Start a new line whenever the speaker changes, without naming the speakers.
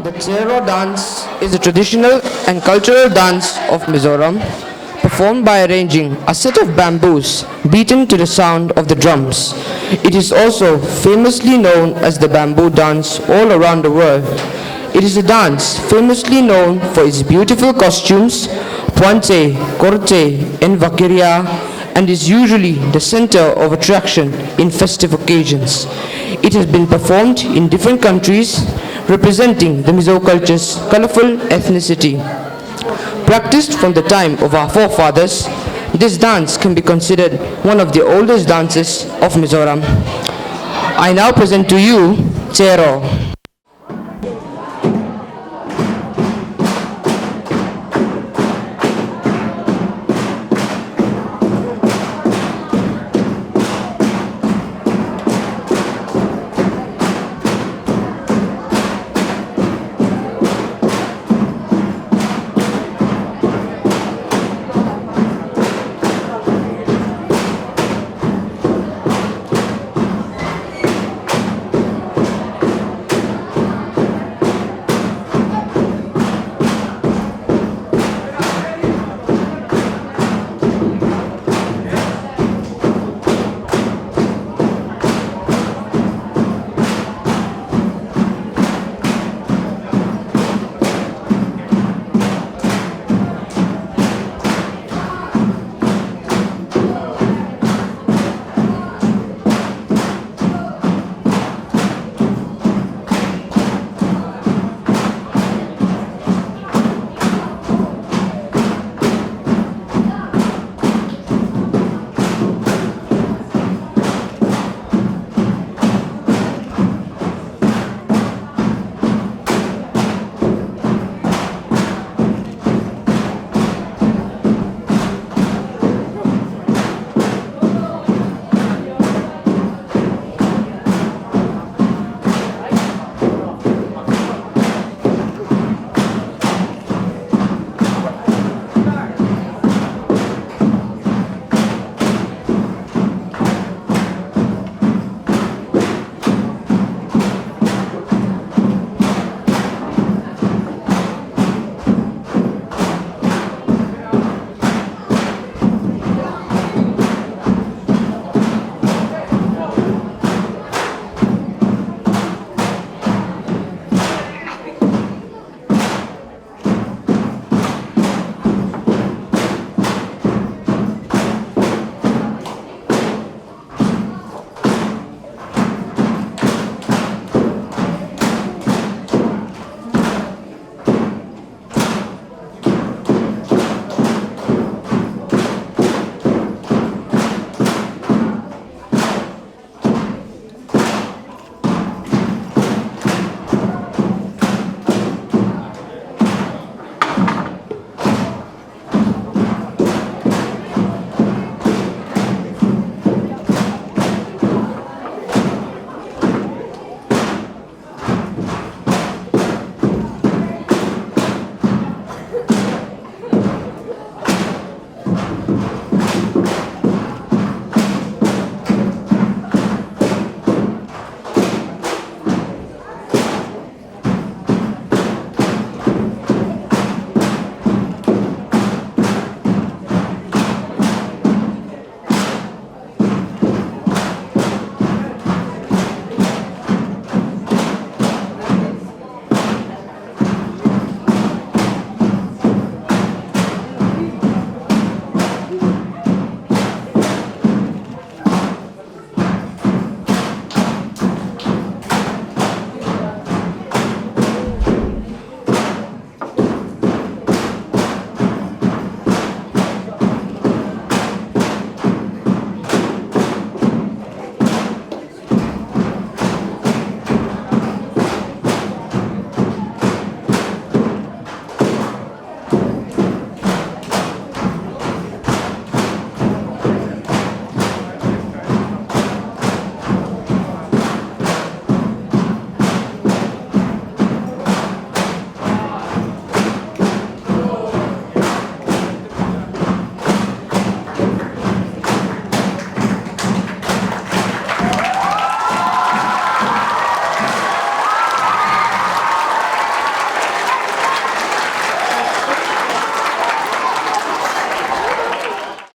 The Cheraw dance is a traditional and cultural dance of Mizoram, performed by arranging a set of bamboos beaten to the sound of the drums. It is also famously known as the bamboo dance all around the world. It is a dance famously known for its beautiful costumes, puante, corte, and vaqueria, and is usually the center of attraction in festive occasions. It has been performed in different countries, representing the Mizo culture's colorful ethnicity. Practiced from the time of our forefathers, this dance can be considered one of the oldest dances of Mizoram. I now present to you Cheraw.